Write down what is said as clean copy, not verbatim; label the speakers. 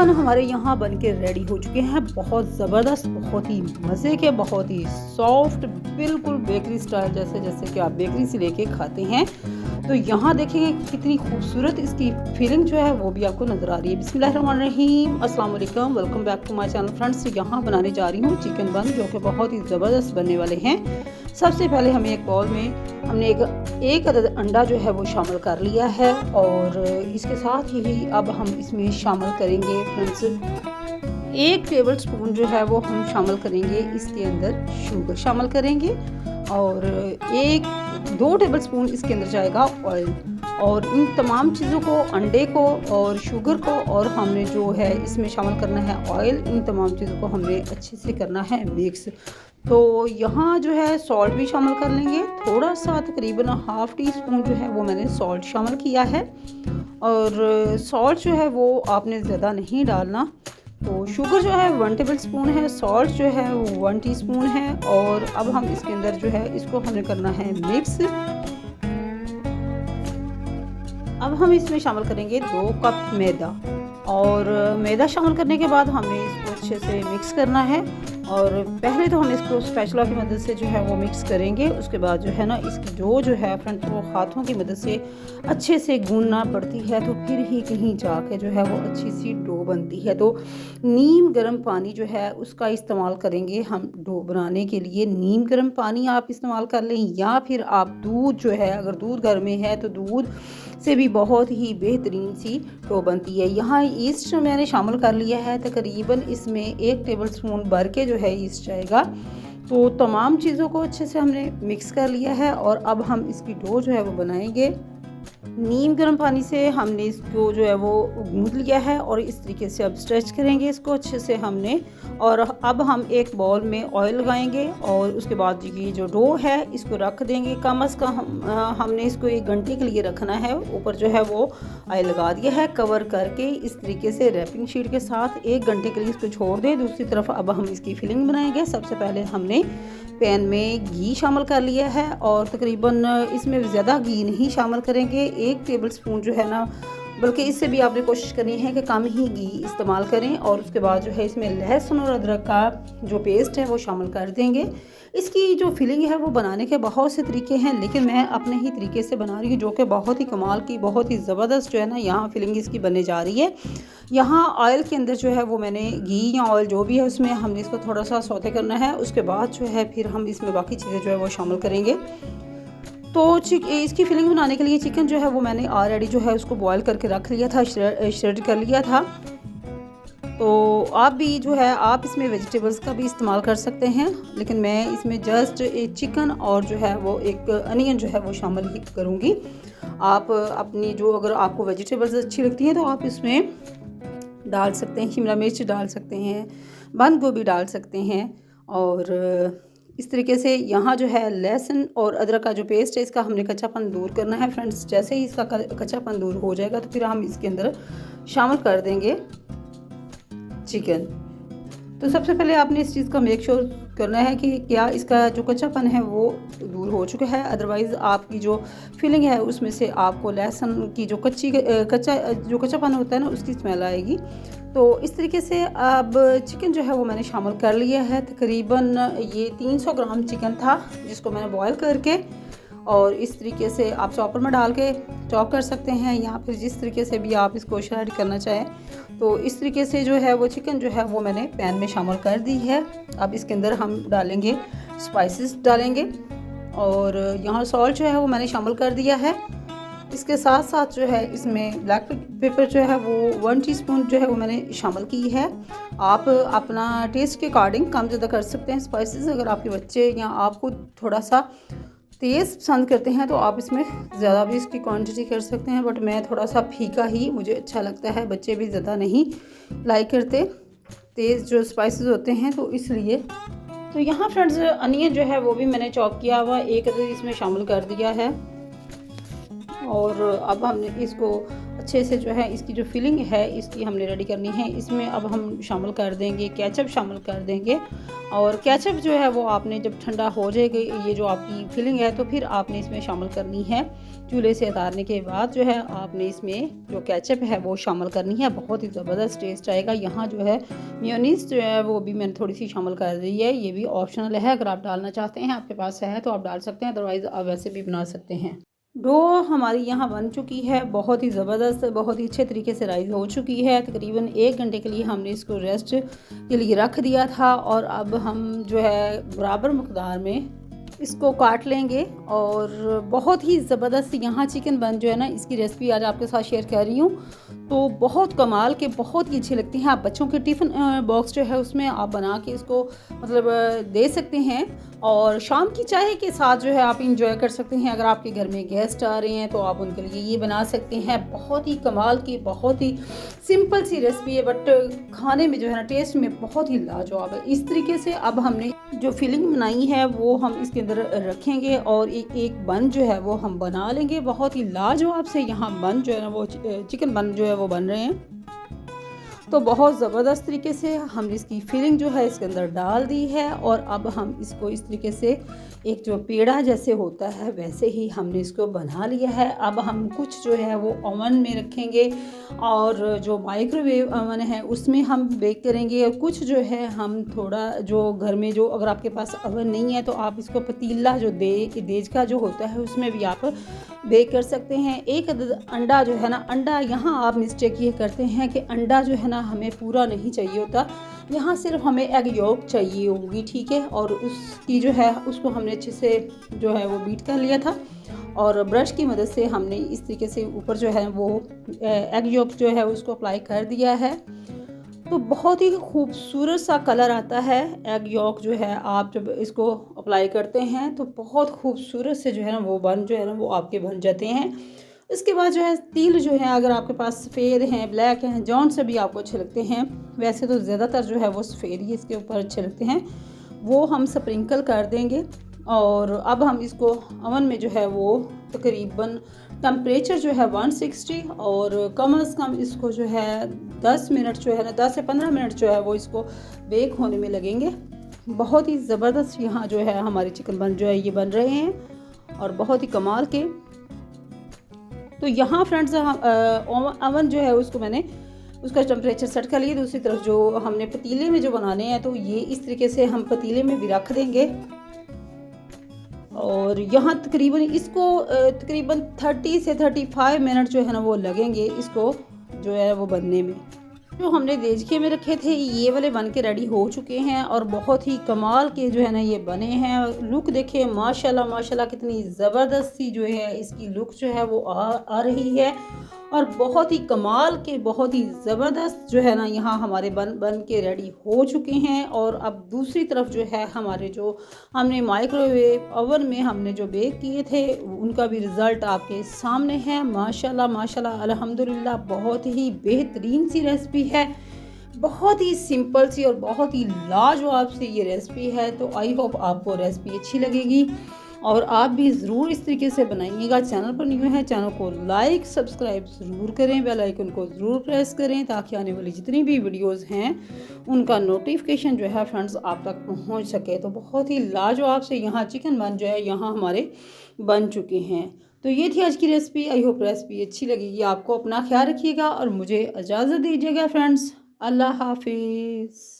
Speaker 1: Chicken हमारे यहाँ बन के रेडी हो चुके हैं। बहुत ज़बरदस्त, बहुत ही मज़े के, बहुत ही सॉफ्ट, बिल्कुल बेकरी स्टाइल जैसे जैसे कि आप बेकरी से लेके खाते हैं। तो यहाँ देखेंगे कितनी खूबसूरत इसकी फीलिंग जो है वो भी आपको नज़र आ रही है। बिस्मिल्लाहिर्रहमानिर्रहीम, अस्सलाम वालेकुम, welcome back to my channel friends. यहाँ बनाने जा रही हूँ चिकन बन, जो कि बहुत ही ज़बरदस्त बनने वाले हैं। सबसे पहले हमें एक बाउल में हमने एक अदद अंडा जो है वो शामिल कर लिया है, और इसके साथ ही अब हम इसमें शामिल करेंगे फ्रेंड्स 1 टेबल स्पून जो है वो हम शामिल करेंगे, इसके अंदर शुगर शामिल करेंगे, और 2 टेबल स्पून इसके अंदर जाएगा ऑयल। और इन तमाम चीज़ों को, अंडे को और शुगर को, और हमने जो है इसमें शामिल करना है ऑयल, इन तमाम चीज़ों को हमने अच्छे से करना है मिक्स। तो यहाँ जो है सॉल्ट भी शामिल कर लेंगे, थोड़ा सा तकरीबन ½ टी स्पून जो है वो मैंने सॉल्ट शामिल किया है। और सॉल्ट जो है वो आपने ज़्यादा नहीं डालना। तो शुगर जो है 1 टेबल स्पून है, सॉल्ट जो है वो 1 टीस्पून है, और अब हम इसके अंदर जो है इसको हमें करना है मिक्स। अब हम इसमें शामिल करेंगे 2 कप मैदा, और मैदा शामिल करने के बाद हमें इसको अच्छे से मिक्स करना है। और पहले तो हम इसको स्पैचुला की मदद से जो है वो मिक्स करेंगे, उसके बाद जो है ना इसकी डो जो है फ्रेंड्स वो हाथों की मदद से अच्छे से गूंदना पड़ती है, तो फिर ही कहीं जाके जो है वो अच्छी सी डो बनती है। तो नीम गर्म पानी जो है उसका इस्तेमाल करेंगे हम डो बनाने के लिए। नीम गर्म पानी आप इस्तेमाल कर लें, या फिर आप दूध जो है, अगर दूध घर में है तो दूध से भी बहुत ही बेहतरीन सी डो बनती है। यहाँ ईस्ट मैंने शामिल कर लिया है, तकरीबन इसमें 1 टेबल स्पून भर के जो है ईस्ट जाएगा। तो तमाम चीज़ों को अच्छे से हमने मिक्स कर लिया है, और अब हम इसकी डो जो है वो बनाएंगे। नीम गर्म पानी से हमने इसको जो है वो गूंद लिया है, और इस तरीके से अब स्ट्रेच करेंगे इसको अच्छे से हमने। और अब हम एक बाउल में ऑयल लगाएंगे, और उसके बाद ये जो डो है इसको रख देंगे। कम अज़ कम हमने इसको 1 घंटे के लिए रखना है। ऊपर जो है वो ऑयल लगा दिया है, कवर करके इस तरीके से रैपिंग शीट के साथ 1 घंटे के लिए इसको छोड़ दें। दूसरी तरफ अब हम इसकी फिलिंग बनाएंगे। सबसे पहले हमने पैन में घी शामिल कर लिया है, और तकरीबन इसमें ज़्यादा घी नहीं शामिल करेंगे, 1 टेबल स्पून जो है ना, बल्कि इससे भी आपने कोशिश करनी है कि कम ही घी इस्तेमाल करें। और उसके बाद जो है इसमें लहसुन और अदरक का जो पेस्ट है वो शामिल कर देंगे। इसकी जो फिलिंग है वो बनाने के बहुत से तरीके हैं, लेकिन मैं अपने ही तरीके से बना रही हूँ, जो कि बहुत ही कमाल की, बहुत ही ज़बरदस्त जो है ना यहाँ फिलिंग इसकी बनने जा रही है। यहाँ ऑयल के अंदर जो है वो मैंने घी या ऑयल जो भी है उसमें हमने इसको थोड़ा सा सौते करना है। उसके बाद जो है फिर हम इसमें बाकी चीज़ें जो है वो शामिल करेंगे। तो इसकी फिलिंग बनाने के लिए चिकन जो है वो मैंने ऑलरेडी जो है उसको बॉयल करके रख लिया था, श्रेड कर लिया था। तो आप भी जो है आप इसमें वेजिटेबल्स का भी इस्तेमाल कर सकते हैं, लेकिन मैं इसमें जस्ट एक चिकन और जो है वो एक अनियन जो है वो शामिल ही करूँगी। आप अपनी जो, अगर आपको वेजिटेबल्स अच्छी लगती हैं तो आप इसमें डाल सकते हैं, शिमला मिर्च डाल सकते हैं, बंद गोभी डाल सकते हैं। और इस तरीके से यहाँ जो है लहसुन और अदरक का जो पेस्ट है इसका हमने कच्चापन दूर करना है फ्रेंड्स। जैसे ही इसका कच्चापन दूर हो जाएगा तो फिर हम इसके अंदर शामिल कर देंगे चिकन। तो सबसे पहले आपने इस चीज़ का मेक श्योर करना है कि क्या इसका जो कच्चापन है वो दूर हो चुका है, अदरवाइज़ आपकी जो फिलिंग है उसमें से आपको लहसुन की जो कच्चापन होता है ना उसकी स्मेल आएगी। तो इस तरीके से अब चिकन जो है वो मैंने शामिल कर लिया है। तकरीबन ये 300 ग्राम चिकन था जिसको मैंने बॉयल करके, और इस तरीके से आप चॉपर में डाल के चॉप कर सकते हैं, या फिर जिस तरीके से भी आप इसको श्रेड करना चाहें। तो इस तरीके से जो है वो चिकन जो है वो मैंने पैन में शामिल कर दी है। अब इसके अंदर हम डालेंगे स्पाइसेस डालेंगे, और यहाँ सॉल्ट जो है वो मैंने शामिल कर दिया है। इसके साथ साथ जो है इसमें ब्लैक पेपर जो है वो 1 टीस्पून जो है वो मैंने शामिल की है। आप अपना टेस्ट के अकॉर्डिंग कम ज़्यादा कर सकते हैं स्पाइसेस। अगर आपके बच्चे या आप खुद थोड़ा सा तेज़ पसंद करते हैं तो आप इसमें ज़्यादा भी इसकी क्वांटिटी कर सकते हैं, बट मैं थोड़ा सा फीका ही मुझे अच्छा लगता है। बच्चे भी ज़्यादा नहीं लाइक करते तेज़ जो स्पाइसेस होते हैं, तो इसलिए। तो यहाँ फ्रेंड्स अनियन जो है वो भी मैंने चॉप किया हुआ 1 अदद इसमें शामिल कर दिया है, और अब हमने इसको अच्छे से जो है इसकी जो फिलिंग है इसकी हमने रेडी करनी है। इसमें अब हम शामिल कर देंगे केचप शामिल कर देंगे, और केचप जो है वो आपने जब ठंडा हो जाएगा ये जो आपकी फिलिंग है तो फिर आपने इसमें शामिल करनी है। चूल्हे से उतारने के बाद जो है आपने इसमें जो केचप है वो शामिल करनी है। बहुत ही ज़बरदस्त टेस्ट आएगा। यहाँ जो है मेयोनीज़ जो है वो भी मैंने थोड़ी सी शामिल कर दी है, ये भी ऑप्शनल है। अगर आप डालना चाहते हैं आपके पास है तो आप डाल सकते हैं, अदरवाइज़ आप वैसे भी बना सकते हैं। डो हमारी यहाँ बन चुकी है, बहुत ही ज़बरदस्त, बहुत ही अच्छे तरीके से राइस हो चुकी है। तकरीबन 1 घंटे के लिए हमने इसको रेस्ट के लिए रख दिया था, और अब हम जो है बराबर मकदार में इसको काट लेंगे। और बहुत ही ज़बरदस्त यहाँ चिकन बन जो है ना, इसकी रेसिपी आज आपके साथ शेयर कर रही हूँ, तो बहुत कमाल के, बहुत ही अच्छी लगती हैं। आप बच्चों के टिफ़िन बॉक्स जो है उसमें आप बना के इसको मतलब दे सकते हैं, और शाम की चाय के साथ जो है आप इंजॉय कर सकते हैं। अगर आपके घर में गेस्ट आ रहे हैं तो आप उनके लिए ये बना सकते हैं। बहुत ही कमाल की, बहुत ही सिंपल सी रेसिपी है, बट खाने में जो है ना टेस्ट में बहुत ही लाजवाब है। इस तरीके से अब हमने जो फिलिंग बनाई है वो हम इसके अंदर रखेंगे, और एक एक बन जो है वो हम बना लेंगे। बहुत ही लाजवाब से यहाँ बन जो है ना वो चिकन बन जो है वो बन रहे हैं। तो बहुत ज़बरदस्त तरीके से हमने इसकी फिलिंग जो है इसके अंदर डाल दी है, और अब हम इसको इस तरीके से एक जो पेड़ा जैसे होता है वैसे ही हमने इसको बना लिया है। अब हम कुछ जो है वो ओवन में रखेंगे, और जो माइक्रोवेव ओवन है उसमें हम बेक करेंगे। और कुछ जो है हम थोड़ा जो घर में जो, अगर आपके पास ओवन नहीं है तो आप इसको पतीला जो देज का जो होता है उसमें भी आप बेक कर सकते हैं। एक अंडा जो है ना, अंडा यहाँ आप मिस्टेक ये करते हैं कि अंडा जो है ना हमें पूरा नहीं चाहिए होता, यहाँ सिर्फ हमें एग योक चाहिए होगी, ठीक है। और उसकी जो है उसको हमने अच्छे से जो है वो बीट कर लिया था, और ब्रश की मदद से हमने इस तरीके से ऊपर जो है वो एग योक जो है उसको अप्लाई कर दिया है। तो बहुत ही खूबसूरत सा कलर आता है। एग योक जो है आप जब इसको अप्लाई करते हैं तो बहुत खूबसूरत से जो है ना वो बन जो है ना वो आपके बन जाते हैं। इसके बाद जो है तिल जो है, अगर आपके पास सफ़ेद हैं, ब्लैक हैं, जौन से भी आपको अच्छे लगते हैं, वैसे तो ज़्यादातर जो है वो सफ़ेद ही इसके ऊपर अच्छे लगते हैं, वो हम स्प्रिंकल कर देंगे। और अब हम इसको ओवन में जो है वो तकरीबन टेम्परेचर जो है 160, और कम से कम इसको जो है 10 मिनट जो है ना 10 से 15 मिनट जो है वो इसको बेक होने में लगेंगे। बहुत ही ज़बरदस्त यहाँ जो है हमारे चिकन बन जो है ये बन रहे हैं, और बहुत ही कमाल के। तो यहाँ फ्रेंड्स ओवन जो है उसको मैंने उसका टेम्परेचर सेट कर लिया। दूसरी तरफ जो हमने पतीले में जो बनाने हैं तो ये इस तरीके से हम पतीले में भी रख देंगे, और यहाँ तकरीबन इसको तकरीबन 30 से 35 मिनट जो है ना वो लगेंगे इसको जो है वो बनने में। जो हमने देजके में रखे थे ये वाले बन के रेडी हो चुके हैं, और बहुत ही कमाल के जो है ना ये बने हैं। लुक देखिए माशाल्लाह माशाल्लाह, कितनी ज़बरदस्त सी जो है इसकी लुक जो है वो आ रही है, और बहुत ही कमाल के, बहुत ही ज़बरदस्त जो है ना यहाँ हमारे बन के रेडी हो चुके हैं। और अब दूसरी तरफ जो है हमारे जो हमने माइक्रोवेव ओवन में हमने जो बेक किए थे उनका भी रिज़ल्ट आपके सामने है। माशाल्लाह माशाल्लाह अल्हम्दुलिल्लाह, बहुत ही बेहतरीन सी रेसिपी है, बहुत ही सिंपल सी और बहुत ही लाजवाब सी ये रेसिपी है। तो आई होप आपको रेसिपी अच्छी लगेगी, और आप भी ज़रूर इस तरीके से बनाइएगा। चैनल पर न्यू है, चैनल को लाइक सब्सक्राइब ज़रूर करें, बेल आइकन को ज़रूर प्रेस करें, ताकि आने वाली जितनी भी वीडियोस हैं उनका नोटिफिकेशन जो है फ्रेंड्स आप तक पहुंच सके। तो बहुत ही लाजवाब से यहाँ चिकन बन जो है यहाँ हमारे बन चुके हैं। तो ये थी आज की रेसिपी। आई होप रेसिपी अच्छी लगेगी आपको। अपना ख्याल रखिएगा और मुझे इजाज़त दीजिएगा फ्रेंड्स। अल्लाह हाफिज़।